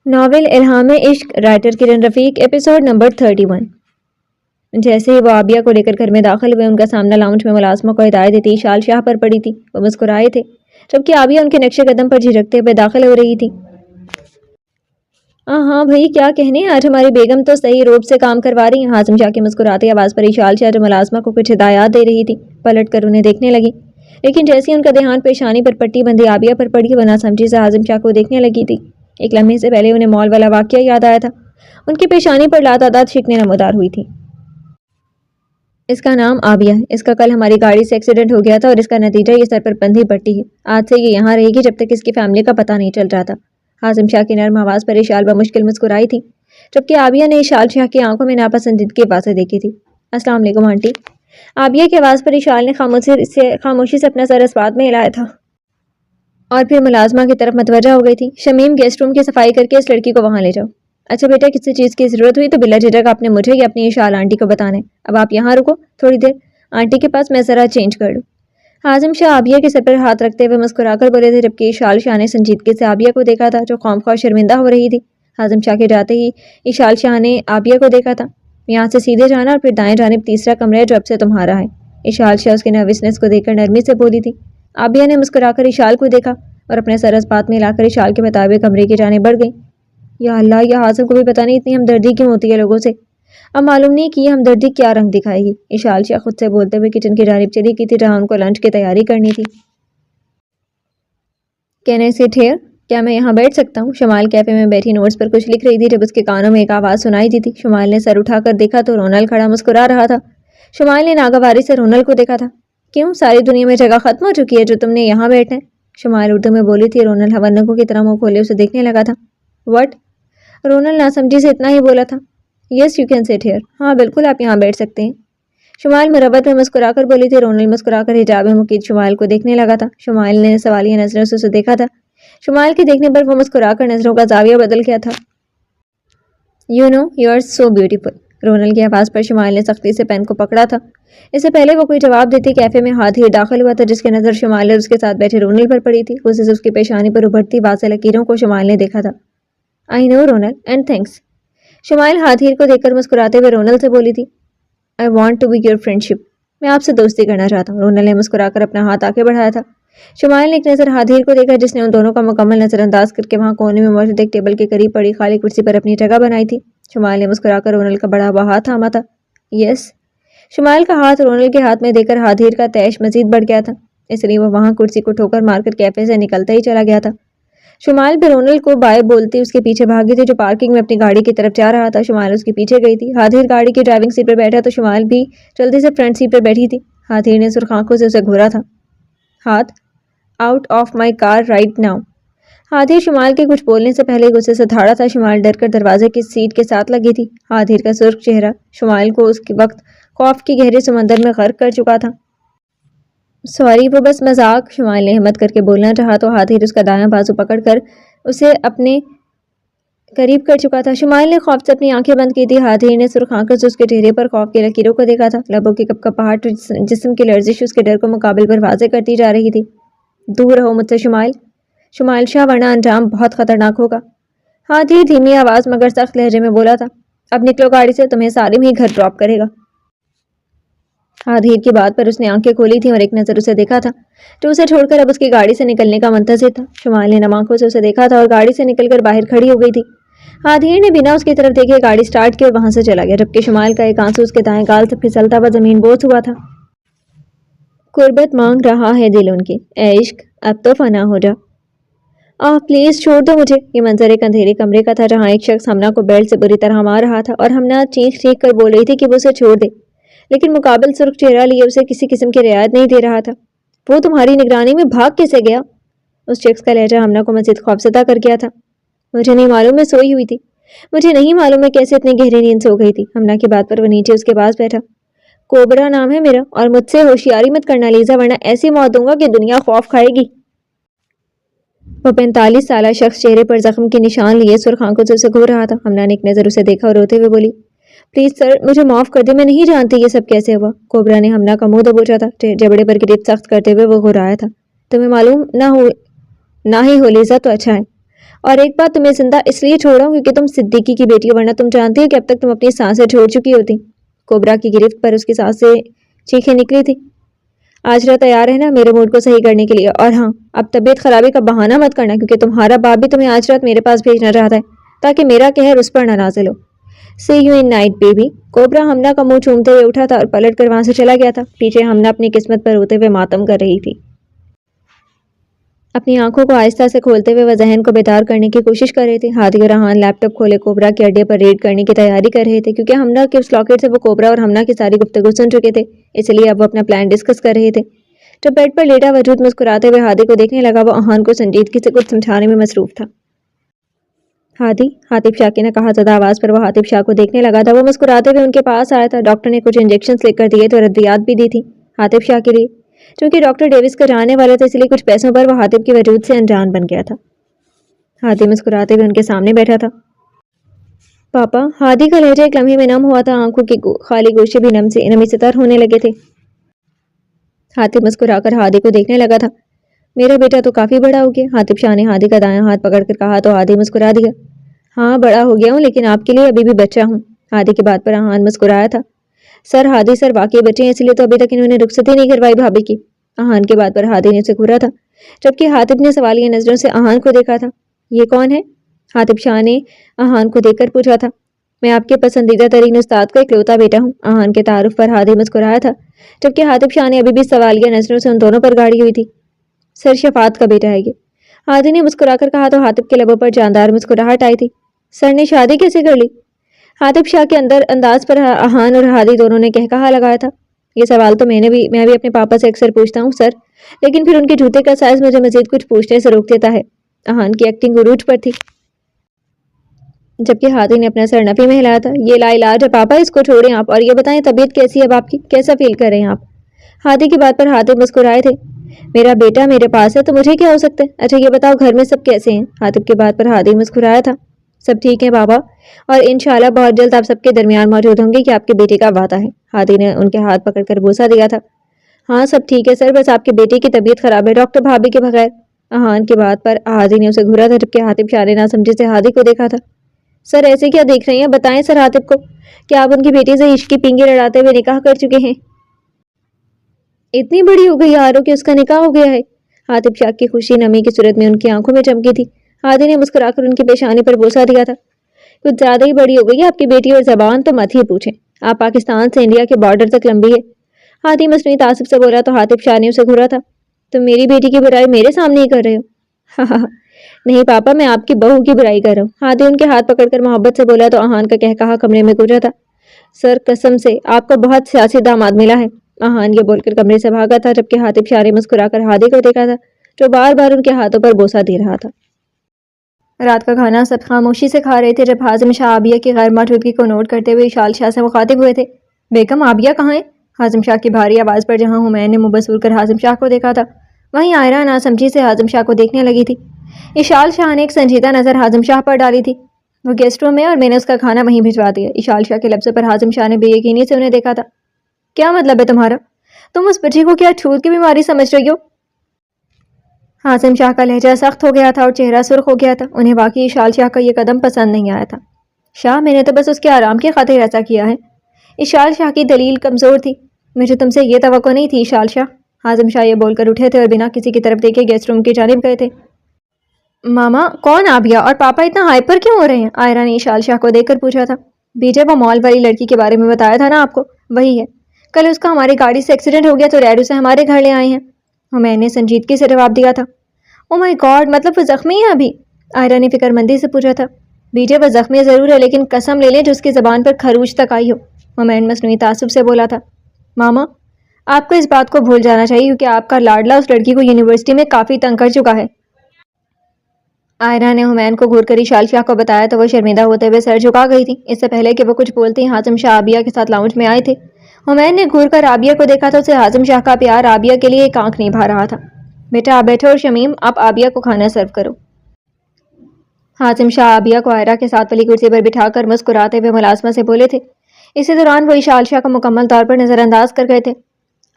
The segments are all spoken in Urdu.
ناول الہام عشق، رائٹر کرن رفیق، ایپیسوڈ نمبر 31۔ جیسے ہی وہ عابیہ کو لے کر گھر میں داخل ہوئے، ان کا سامنا لاؤنج میں ملازمہ کو ہدایت دیتی شال شاہ پر پڑی تھی۔ وہ مسکرائے تھے جبکہ عابیہ ان کے نقش قدم پر جھجکتے ہوئے داخل ہو رہی تھی۔ ہاں بھائی، کیا کہنے، آج ہماری بیگم تو صحیح روب سے کام کروا رہی ہیں۔ ہاضم شاہ کی مسکراتی آواز پر شال شاہ جو ملازمہ کو کچھ ہدایات دے رہی تھی پلٹ کر انہیں دیکھنے لگی، لیکن جیسے ہی ان کا دھیان پیشانی پر پٹی بندی عابیہ پر پڑی، وہ ناسمجھی سے ہاضم شاہ کو دیکھنے لگی تھی۔ ایک لمحے سے پہلے انہیں مال والا واقعہ یاد آیا تھا۔ ان کی پیشانی پر لاتعداد شکنیں نمودار ہوئی تھی۔ اس کا نام عابیہ ہے، اس کا کل ہماری گاڑی سے ایکسیڈنٹ ہو گیا تھا اور اس کا نتیجہ یہ سر پر بندھی پٹی ہے۔ آج سے یہ یہاں رہے گی جب تک اس کی فیملی کا پتہ نہیں چل جاتا۔ ہاضم شاہ کی نرم آواز پر اشال بمشکل مسکرائی تھی، جبکہ عابیہ نے اشال شاہ کی آنکھوں میں ناپسندیدگی واضح دیکھی تھی۔ السلام علیکم آنٹی۔ عابیہ کی آواز پر اشال نے خاموشی سے اپنا سر اس بات میں ہلایا تھا اور پھر ملازمہ کی طرف متوجہ ہو گئی تھی۔ شمیم، گیسٹ روم کی صفائی کر کے اس لڑکی کو وہاں لے جاؤ۔ اچھا بیٹا، کسی چیز کی ضرورت ہوئی تو بلا جھجک آپ نے مجھے یا اپنی اشال آنٹی کو بتانا ہے۔ اب آپ یہاں رکو تھوڑی دیر آنٹی کے پاس، میں ذرا چینج کر لوں۔ ہاضم شاہ عابیہ کے سر پر ہاتھ رکھتے ہوئے مسکرا کر بولے تھے، جبکہ اشال شاہ نے سنجیدگی سے عابیہ کو دیکھا تھا جو خواہ شرمندہ ہو رہی تھی۔ ہاضم شاہ کے جاتے ہی اشال شاہ نے عابیہ کو دیکھا تھا۔ یہاں سے سیدھے جانا اور پھر دائیں جانب تیسرا کمرہ ہے جو اب سے تمہارا ہے۔ اشال شاہ اس کے نروسنس کو دیکھ کر نرمی سے بولی تھی۔ عابیہ نے مسکرا کر اشال کو دیکھا اور اپنے سر اس بات میں ہلا کر اشال کے بتائے کمرے کی جانب بڑھ گئی۔ یا اللہ، یہ ہاضم کو بھی پتہ نہیں اتنی ہمدردی کیوں ہوتی ہے لوگوں سے۔ اب معلوم نہیں کہ یہ ہمدردی کیا رنگ دکھائے گی۔ اشال شاہ خود سے بولتے ہوئے کچن کی جانب چلی گئی تھی جہاں ان کو لنچ کی تیاری کرنی تھی۔ کین آئی سٹ ہیئر؟ کیا میں یہاں بیٹھ سکتا ہوں؟ شمال کیفے میں بیٹھی نوٹس پر کچھ لکھ رہی تھی جب اس کے کانوں میں ایک آواز سنائی دی تھی۔ شمال نے سر اٹھا کر دیکھا تو رونل کھڑا مسکرا رہا تھا۔ شمال نے ناگواری سے رونل کو دیکھا تھا۔ کیوں، ساری دنیا میں جگہ ختم ہو چکی ہے جو تم نے یہاں بیٹھنا ہے؟ شمال اردو میں بولی تھی۔ رونل حونکوں کی طرح منہ کھولے اسے دیکھنے لگا تھا۔ وٹ؟ رونل ناسمجھی سے اتنا ہی بولا تھا۔ یس یو کین سٹ ہیئر۔ ہاں بالکل، آپ یہاں بیٹھ سکتے ہیں۔ شمال مروت میں مسکرا کر بولی تھی۔ رونل مسکرا کر حجاب مقید شمال کو دیکھنے لگا تھا۔ شمال نے سوالیہ نظروں سے اسے دیکھا تھا۔ شمال کے دیکھنے پر وہ مسکرا کر نظروں کا زاویہ بدل گیا تھا۔ You know you are so beautiful. رونل کی آواز پر شمال نے سختی سے پین کو پکڑا تھا۔ اس سے پہلے وہ کوئی جواب دیتی کیفے میں ہاتھی داخل ہوا تھا جس کی نظر شمال اور اس کے ساتھ بیٹھے رونل پر پڑی تھی۔ غصے سے اس کی پیشانی پر ابھرتی واضح لکیروں کو شمال نے دیکھا تھا۔ آئی نو رونل اینڈ تھینکس۔ شمال ہاتھی کو دیکھ کر مسکراتے ہوئے رونل سے بولی تھی، I want to be your friendship. میں آپ سے دوستی کرنا چاہتا ہوں۔ رونل نے مسکرا کر اپنا ہاتھ آگے بڑھایا تھا۔ شمال نے ایک نظر ہاتھیر کو دیکھا جس نے ان دونوں کا مکمل نظر انداز کر کے وہاں کونے میں موجود ایک ٹیبل کے قریب پڑی خالی کرسی پر اپنی جگہ بنائی تھی۔ شمال نے مسکرا کر رونل کا بڑا ہوا ہاتھ تھاما تھا۔ یس۔ شمال کا ہاتھ رونل کے ہاتھ میں دے کر ہاتھیر کا تیش مزید بڑھ گیا تھا، اس لیے وہ وہاں کرسی کو ٹھوکر مار کر کیفے سے نکلتا ہی چلا گیا تھا۔ شمال بھی رونل کو بائے بولتی اس کے پیچھے بھاگی تھی جو پارکنگ میں اپنی گاڑی کی طرف جا رہا تھا۔ شمال اس کے پیچھے گئی تھی۔ ہاتھیر گاڑی کی ڈرائیونگ سیٹ پر بیٹھا تو شمال بھی جلدی سے فرنٹ سیٹ پر بیٹھی تھی۔ ہاتھیر نے سرخ آنکھوں سے اسے گھورا تھا۔ ہاتھ out of my car right now. ہاتھیر شمال کے کچھ بولنے سے پہلے غصے سے دھاڑا تھا۔ شمال ڈر کر دروازے کی سیٹ کے ساتھ لگی تھی۔ ہاتھیر کا سرخ چہرہ شمال کو اس وقت خوف کی گہرے سمندر میں غرق کر چکا تھا۔ سوری، وہ بس مذاق۔ شمال نے ہمت کر کے بولنا چاہا تو ہاتھیر اس کا دایاں بازو پکڑ کر اسے اپنے قریب کر چکا تھا۔ شمال نے خوف سے اپنی آنکھیں بند کی تھی۔ ہاتھیر نے سرخ آنکھوں سے اس کے چہرے پر خوف کی لکیروں کو دیکھا تھا۔ لبوں کی کپکپاہٹ، جسم کی لرزش اس کے ڈر کو مقابل پر واضح کرتی جا رہی تھی۔ دور رہو مجھ سے شمال شاہ، ورنہ انجام بہت خطرناک ہوگا۔ ہاتھیر دھیمی آواز مگر سخت لہجے میں بولا تھا۔ اب نکلو گاڑی سے، تمہیں سالم ہی گھر ڈراپ کرے گا۔ ہاتھیر کی بات پر اس نے آنکھیں کھولی تھی اور ایک نظر اسے دیکھا تھا جو اسے چھوڑ کر اب اس کی گاڑی سے نکلنے کا منتظر تھا۔ شمال نے نم آنکھوں سے اسے دیکھا تھا اور گاڑی سے نکل کر باہر کھڑی ہو گئی تھی۔ ہاتھیر نے بنا اس کی طرف دیکھے گاڑی سٹارٹ کی اور وہاں سے چلا گیا، جبکہ شمال کا ایک آنسو اس کے دائیں گال سے پھسلتا ہوا زمین بوس ہوا تھا۔ قربت مانگ رہا ہے دل ان کی، اے عشق اب تو فنا ہو جا۔ پلیز چھوڑ دو مجھے۔ یہ منظر ایک اندھیرے کمرے کا تھا جہاں ایک شخص ہمنا کو بیلٹ سے بری طرح مار رہا تھا اور ہمنا چیخ چیخ کر بول رہی تھی کہ وہ اسے چھوڑ دے، لیکن مقابل سرخ چہرہ لیے اسے کسی قسم کی رعایت نہیں دے رہا تھا۔ وہ تمہاری نگرانی میں بھاگ کیسے گیا؟ اس شخص کا لہجہ ہمنا کو مزید خوفزدہ کر گیا تھا۔ مجھے نہیں معلوم، میں سوئی ہوئی تھی۔ مجھے نہیں معلوم میں کیسے اتنی گہری نیند سو گئی تھی۔ ہمنا کی بات پر وہ نیچے اس کے پاس بیٹھا۔ کوبرا نام ہے میرا، اور مجھ سے ہوشیاری مت کرنا لیزا، ورنہ ایسی موت دوں گا کہ دنیا خوف کھائے گی۔ وہ 45 سالہ شخص چہرے پر زخم کے نشان لیے سرخ آنکھوں سے اسے گھور رہا تھا۔ ہمنا نے ایک نظر اسے دیکھا اور روتے ہوئے بولی، پلیز سر، مجھے معاف کر دے، میں نہیں جانتی یہ سب کیسے ہوا۔ کوبرا نے ہمنا کا منہ دبوچا تھا۔ جبڑے پر گریپ سخت کرتے ہوئے وہ گھرایا تھا۔ تمہیں معلوم نہ ہی ہو لیزا تو اچھا ہے۔ اور ایک بات، تمہیں زندہ اس لیے چھوڑا ہوں کیونکہ تم صدیقی کی بیٹی ہو، ورنہ تم جانتی ہو کہ اب تک تم اپنی سانسیں چھوڑ چکی ہوتی۔ کوبرا کی گرفت پر اس کی سانسیں چیخیں نکلی تھی۔ آج رات تیار ہے نا میرے موڈ کو صحیح کرنے کے لیے؟ اور ہاں، اب طبیعت خرابی کا بہانہ مت کرنا، کیونکہ تمہارا باپ بھی تمہیں آج رات میرے پاس بھیجنا چاہتا ہے تاکہ میرا قہر اس پر نہ نازل ہو۔ See you in night baby. Cobra ہمنا کا منہ چومتے ہوئے اٹھا تھا اور پلٹ کر وہاں سے چلا گیا تھا۔ پیچھے ہمنا اپنی قسمت پر روتے ہوئے ماتم کر رہی تھی۔ اپنی آنکھوں کو آہستہ سے کھولتے ہوئے وہ ذہن کو بیدار کرنے کی کوشش کر رہے تھے۔ ہادی اور ریحان لیپ ٹاپ کھولے کوبرا کے اڈے پر ریڈ کرنے کی تیاری کر رہے تھے، کیونکہ ہمنا کے اس لاکٹ سے وہ کوبرا اور ہمنا کی ساری گفتگو سن چکے تھے، اس لیے اب وہ اپنا پلان ڈسکس کر رہے تھے۔ جب بیڈ پر لیٹا وجود مسکراتے ہوئے ہادی کو دیکھنے لگا، وہ احان کو سنجیدگی سے کچھ سمجھانے میں مصروف تھا۔ ہادی، حاطب شاہ کی نکہا زدہ آواز پر وہ حاطب شاہ کو دیکھنے لگا تھا۔ وہ مسکراتے ہوئے ان کے پاس آیا تھا۔ ڈاکٹر نے کچھ انجیکشنز لکھ کر دیے تھے اور ادویات بھی دی تھی حاطب شاہ کے لیے۔ چونکہ ڈاکٹر ڈیوس کا جاننے والا تھا، اس لیے کچھ پیسوں پر وہ حاطب کے وجود سے انجان بن گیا تھا۔ ہادی مسکراتے ہوئے ان کے سامنے بیٹھا تھا۔ پاپا، ہادی کا لہجہ ایک لمحے میں نم ہوا تھا، آنکھوں کے خالی گوشے بھی نمی سے تر ہونے لگے تھے۔ حاطب مسکرا کر ہادی کو دیکھنے لگا تھا۔ میرا بیٹا تو کافی بڑا ہو گیا، حاطب شاہ نے ہادی کا دایاں ہاتھ پکڑ کر کہا تو ہادی مسکرا دیا۔ ہاں، بڑا ہو گیا ہوں، لیکن آپ کے لیے ابھی بھی بچہ ہوں۔ ہادی کی بات پر احان مسکرایا تھا۔ سر ہادی سر واقعی بچے ہیں، اس لیے تو ابھی تک انہوں نے رخصت ہی نہیں کروائی بھابھی کی۔ احان کی بات پر ہادی نے اسے گھورا تھا، جبکہ حاطب نے سوالیہ نظروں سے احان کو دیکھا تھا۔ یہ کون ہے؟ حاطب شاہ نے احان کو دیکھ کر پوچھا تھا۔ میں آپ کے پسندیدہ ترین استاد کا اکلوتا بیٹا ہوں۔ احان کے تعارف پر ہادی مسکرایا تھا، جبکہ حاطب شاہ نے ابھی بھی سوالیہ نظروں سے ان دونوں پر گاڑی ہوئی تھی۔ سر شفاعت کا بیٹا ہے یہ، ہادی نے مسکرا کر کہا تو حاطب کے لبوں پر جاندار مسکراہٹ آئی تھی۔ سر نے شادی کیسے کر لی؟ حاطب شاہ کے انداز پر احان اور ہادی دونوں نے کہا لگایا تھا۔ یہ سوال تو میں بھی اپنے پاپا سے اکثر پوچھتا ہوں سر، لیکن پھر ان کے جوتے کا سائز مجھے مزید کچھ پوچھنے سے روک دیتا ہے۔ احان کی ایکٹنگ عروج پر تھی، جبکہ ہادی نے اپنا سر نفی میں ہلایا تھا۔ یہ لا علاج ہے پاپا، اس کو چھوڑیں آپ، اور یہ بتائیں طبیعت کیسی ہے اب آپ کی؟ کیسا فیل کر رہے ہیں آپ؟ ہادی کی بات پر حاطب مسکرائے تھے۔ میرا بیٹا میرے پاس ہے تو مجھے کیا ہو سکتا ہے؟ اچھا یہ بتاؤ گھر میں سب کیسے ہیں؟ حاطب کی بات پر ہادی مسکرایا تھا۔ سب ٹھیک ہیں بابا، اور انشاءاللہ بہت جلد آپ سب کے درمیان موجود ہوں گے کہ آپ کے بیٹے کا وعدہ ہے۔ ہادی نے ان کے ہاتھ پکڑ کر بوسہ دیا تھا۔ ہاں سب ٹھیک ہے سر، بس آپ کے بیٹے کی طبیعت خراب ہے ڈاکٹر بھابھی کے بغیر۔ احان کی بات پر ہادی نے اسے گھورا تھا، جبکہ حاطب شاہ نے ناسمجھی سے ہادی کو دیکھا تھا۔ سر ایسے کیا دیکھ رہے ہیں؟ بتائیں سر حاطب کو، کیا آپ ان کی بیٹی سے عشق کی پینگیں لڑاتے ہوئے نکاح کر چکے ہیں؟ اتنی بڑی ہو گئی آرو کہ اس کا نکاح ہو گیا ہے؟ حاطب شاہ کی خوشی نمی کی صورت میں ان کی آنکھوں میں چمکی تھی۔ ہادی نے مسکرا کر ان کی پیشانی پر بوسہ دیا تھا۔ کچھ زیادہ ہی بڑی ہو گئی ہے آپ کی بیٹی، اور زبان تو مت ہی پوچھیں، آپ پاکستان سے انڈیا کے بارڈر تک لمبی ہے۔ ہادی مصنوعی تعصب سے بولا تو حاطب شاہ نے اسے گھورا تھا۔ تم میری بیٹی کی برائی میرے سامنے ہی کر رہے ہو؟ ہاں نہیں پاپا، میں آپ کی بہو کی برائی کر رہا ہوں۔ ہادی ان کے ہاتھ پکڑ کر محبت سے بولا تو احان کا کہا کمرے میں گونجا تھا۔ سر قسم سے آپ کو بہت سیاسی داماد ملا ہے۔ احان یہ بول کر کمرے سے بھاگا تھا، جبکہ حاطب شاہ نے مسکرا کر ہادی کو دیکھا تھا، جو بار بار ان کے ہاتھوں پر بوسہ دے رہا تھا۔ رات کا کھانا سب خاموشی سے کھا رہے تھے، جب حازم شاہ عابیہ کی غیر موجودگی کو نوٹ کرتے ہوئے اشال شاہ سے مخاطب ہوئے تھے۔ بیگم عابیہ کہاں ہے؟ حازم شاہ کی بھاری آواز پر جہاں حمین نے منہ بسور کر حازم شاہ کو دیکھا تھا، وہیں عائرہ ناسمجھی سے حازم شاہ کو دیکھنے لگی تھی۔ اشال شاہ نے ایک سنجیدہ نظر حازم شاہ پر ڈالی تھی۔ وہ گیسٹ روم میں، اور میں نے اس کا کھانا وہیں بھجوا دیا۔ اشال شاہ کے لفظ پر حازم شاہ نے بے یقینی سے انہیں دیکھا تھا۔ کیا مطلب ہے تمہارا؟ تم اس بچی کو کیا چھوت کی بیماری سمجھ رہی ہو؟ حازم شاہ کا لہجہ سخت ہو گیا تھا اور چہرہ سرخ ہو گیا تھا۔ انہیں واقعی اشال شاہ کا یہ قدم پسند نہیں آیا تھا۔ شاہ، میں نے تو بس اس کے آرام کی خاطر ایسا کیا ہے۔ اشال شاہ کی دلیل کمزور تھی۔ مجھے تم سے یہ توقع نہیں تھی اشال شاہ۔ حازم شاہ یہ بول کر اٹھے تھے اور بنا کسی کی طرف دیکھے گیسٹ روم کی جانب گئے تھے۔ ماما، کون عابیہ؟ اور پاپا اتنا ہائپر کیوں ہو رہے ہیں؟ عائرہ نے اشال شاہ کو دیکھ کر پوچھا تھا۔ بیٹے، وہ مال والی لڑکی کے بارے میں بتایا تھا نا آپ کو، وہی ہے۔ کل اس کا ہماری گاڑی سے ایکسیڈنٹ ہو گیا تو ریڈ اسے ہمارے گھر لے آئے ہیں۔ میں نے سنجیدگی سے جواب دیا تھا۔ او مائی گاڈ، مطلب وہ زخمی ہے ابھی؟ عائرہ نے فکر مندی سے پوچھا تھا۔ بیٹے، وہ زخمی ضرور ہے، لیکن قسم لے لیں جو اس کی زبان پر خروش تک آئی ہو۔ حمین مصنوعی تعصب سے بولا تھا۔ ماما، آپ کو اس بات کو بھول جانا چاہیے، کیونکہ آپ کا لاڈلا اس لڑکی کو یونیورسٹی میں کافی تنگ کر چکا ہے۔ عائرہ نے حمین کو گھور کر اشال شاہ کو بتایا تو وہ شرمندہ ہوتے ہوئے سر جھکا گئی تھی۔ اس سے پہلے کہ وہ کچھ بولتی، حازم شاہ عابیہ کے ساتھ لاؤنج میں آئے تھے۔ حمین نے گھور کر عابیہ کو دیکھا تو اسے حازم شاہ کا پیار عابیہ کے لیے ایک آنکھ نہیں بھا رہا تھا۔ بیٹا آپ بیٹھو، اور شمیم آپ عابیہ کو کھانا سرو کرو۔ حازم شاہ عابیہ کو عائرہ کے ساتھ والی کرسی پر بٹھا کر مسکراتے ہوئے ملازمت سے بولے تھے۔ اسی دوران وہ اشال شاہ کو مکمل طور پر نظر انداز کر گئے تھے۔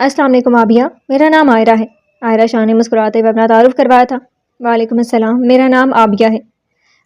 السلام علیکم عابیہ، میرا نام عائرہ ہے۔ عائرہ شاہ نے مسکراتے ہوئے اپنا تعارف کروایا تھا۔ وعلیکم السلام، میرا نام عابیہ ہے۔